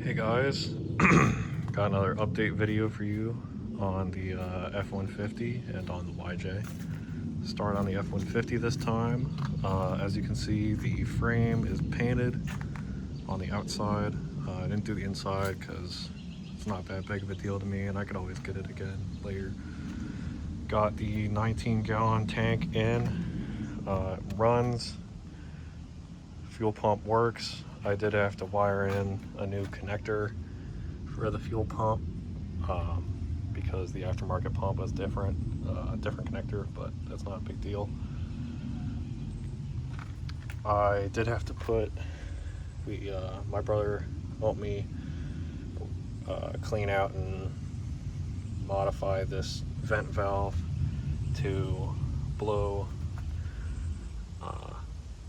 Hey guys, got another update video for you on the F-150 and on the YJ. Start on the F-150 this time. As you can see, the frame is painted on the outside. I didn't do the inside because it's not that big of a deal to me and I could always get it again later. Got the 19-gallon tank in. Runs. Fuel pump works. I did have to wire in a new connector for the fuel pump because the aftermarket pump was different, different connector, but that's not a big deal. I did have to put, my brother helped me clean out and modify this vent valve to blow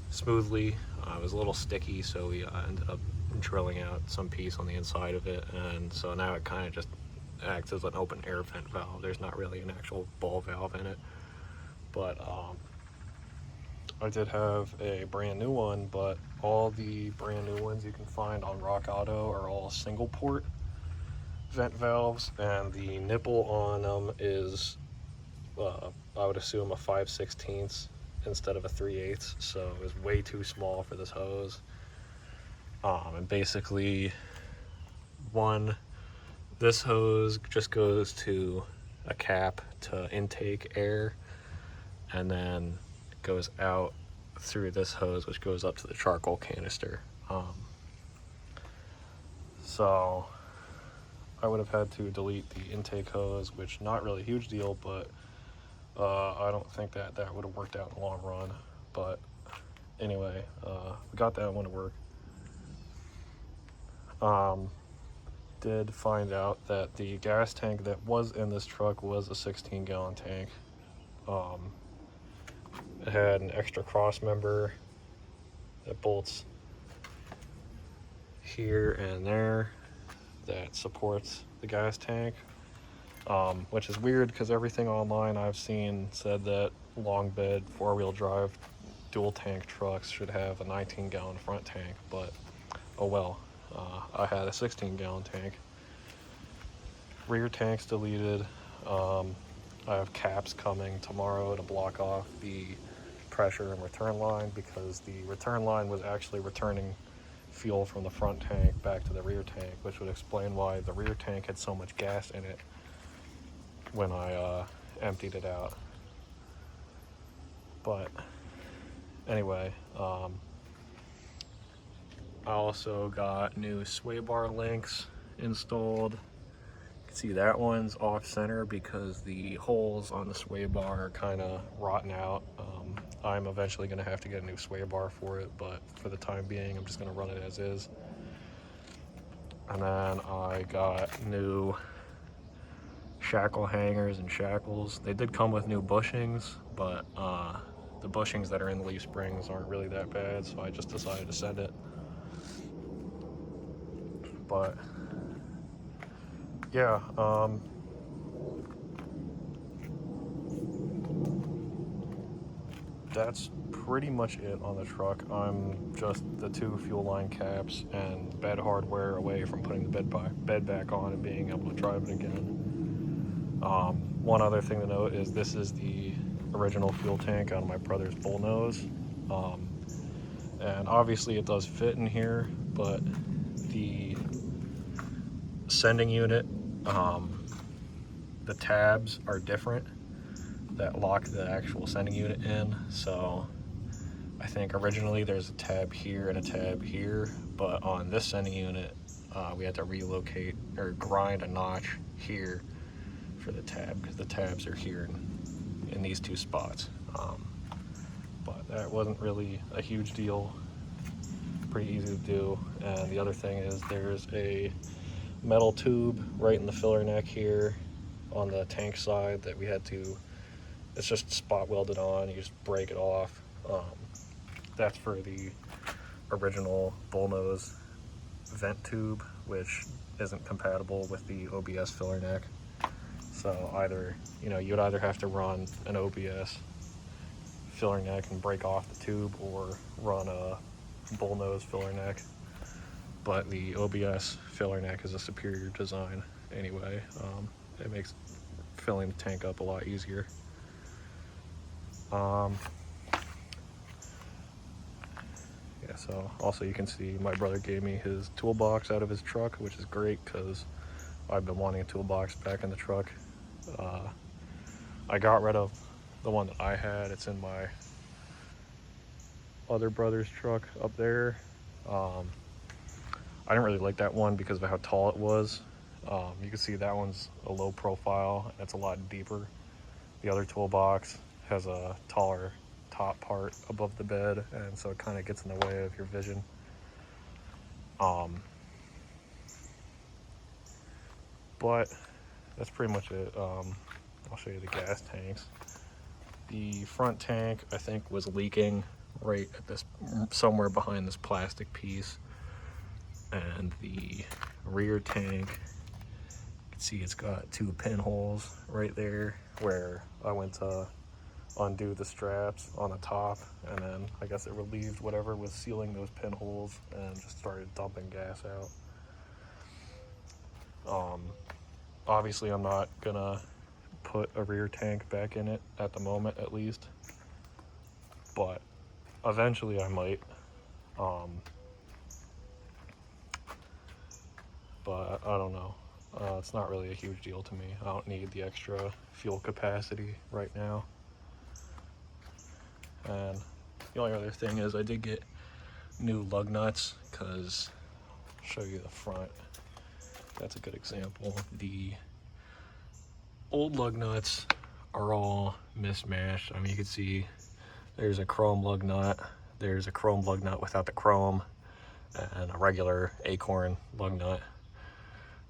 smoothly. It was a little sticky, so we ended up drilling out some piece on the inside of it, and so now it kind of just acts as an open air vent valve. There's not really an actual ball valve in it, but I did have a brand new one, but all the brand new ones you can find on Rock Auto are all single port vent valves, and the nipple on them is I would assume a 5/16 instead of a 3/8, so it was way too small for this hose. And basically this hose just goes to a cap to intake air, and then goes out through this hose, which goes up to the charcoal canister. So I would have had to delete the intake hose, which not really a huge deal, but I don't think that would have worked out in the long run. But anyway, we got that one to work. Did find out that the gas tank that was in this truck was a 16-gallon tank. It had an extra cross member that bolts here and there that supports the gas tank. Which is weird because everything online I've seen said that long bed 4-wheel drive dual tank trucks should have a 19-gallon front tank, but oh well. I had a 16-gallon tank. Rear tank's deleted. I have caps coming tomorrow to block off the pressure and return line, because the return line was actually returning fuel from the front tank back to the rear tank, which would explain why the rear tank had so much gas in it when I emptied it out. But anyway, I also got new sway bar links installed. You can see that one's off center because the holes on the sway bar are kind of rotten out. I'm eventually going to have to get a new sway bar for it, but for the time being I'm just going to run it as is. And then I got new shackle hangers and shackles. They did come with new bushings, but the bushings that are in the leaf springs aren't really that bad, so I just decided to send it. But yeah, that's pretty much it on the truck. I'm just the 2 fuel line caps and bed hardware away from putting the bed back on and being able to drive it again. One other thing to note is this is the original fuel tank out of my brother's bullnose, and obviously it does fit in here, but the sending unit, the tabs are different that lock the actual sending unit in. So I think originally there's a tab here and a tab here, but on this sending unit we had to relocate or grind a notch here for the tab, because the tabs are here in these 2 spots. But that wasn't really a huge deal, pretty easy to do. And the other thing is there's a metal tube right in the filler neck here on the tank side that we had to, it's just spot welded on, you just break it off. That's for the original bullnose vent tube, which isn't compatible with the OBS filler neck. So either, you'd either have to run an OBS filler neck and break off the tube, or run a bullnose filler neck. but the OBS filler neck is a superior design anyway. It makes filling the tank up a lot easier. Yeah, so also you can see my brother gave me his toolbox out of his truck, which is great because I've been wanting a toolbox back in the truck. I got rid of the one that I had. It's in my other brother's truck up there. I didn't really like that one because of how tall it was. You can see that one's a low profile and it's a lot deeper. The other toolbox has a taller top part above the bed, and so it kind of gets in the way of your vision. But that's pretty much it. I'll show you the gas tanks. The front tank, I think, was leaking right at this, somewhere behind this plastic piece. And the rear tank, you can see it's got 2 pinholes right there where I went to undo the straps on the top, and then I guess it relieved whatever was sealing those pinholes and just started dumping gas out. Obviously I'm not gonna put a rear tank back in it at the moment, at least, but eventually I might. But I don't know. It's not really a huge deal to me. I don't need the extra fuel capacity right now. And the only other thing is I did get new lug nuts, because I'll show you the front. That's a good example. The old lug nuts are all mismatched. I mean, you can see there's a chrome lug nut, there's a chrome lug nut without the chrome, and a regular acorn lug nut.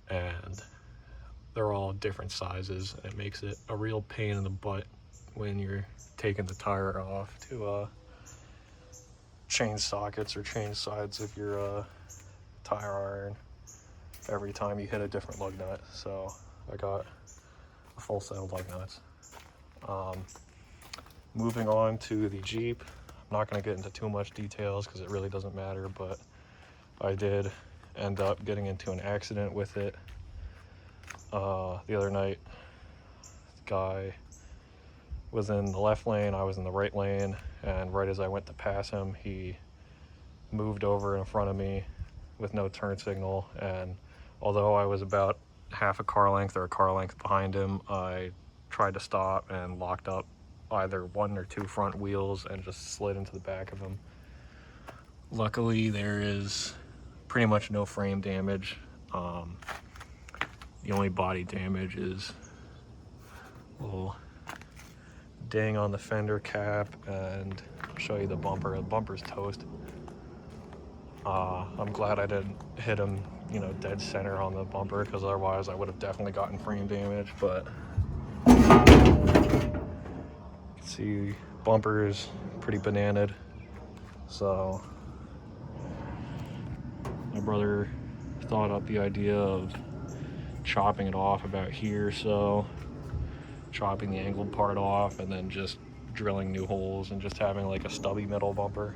And they're all different sizes. It makes it a real pain in the butt when you're taking the tire off to change sockets or change sides of your tire iron every time you hit a different lug nut. So I got a full set of lug nuts. Moving on to the Jeep, I'm not going to get into too much details because it really doesn't matter, but I did end up getting into an accident with it the other night. The guy was in the left lane, I was in the right lane, and right as I went to pass him, he moved over in front of me with no turn signal, and although I was about half a car length or a car length behind him, I tried to stop and locked up either 1 or 2 front wheels and just slid into the back of him. Luckily, there is pretty much no frame damage. The only body damage is a little ding on the fender cap, and I'll show you the bumper. The bumper's toast. I'm glad I didn't hit him, you know, dead center on the bumper, because otherwise I would have definitely gotten frame damage. But you can see bumper is pretty bananaed. So my brother thought up the idea of chopping it off about here, so chopping the angled part off and then just drilling new holes and just having like a stubby middle bumper.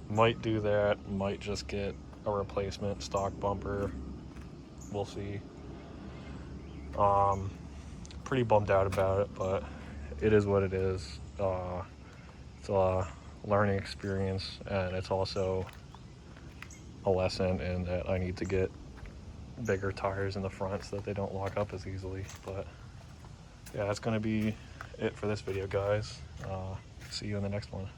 Might do that, might just get a replacement stock bumper, we'll see. Pretty bummed out about it, but it is what it is. It's a learning experience, and it's also a lesson in that I need to get bigger tires in the front so that they don't lock up as easily. But yeah, that's going to be it for this video, guys. See you in the next one.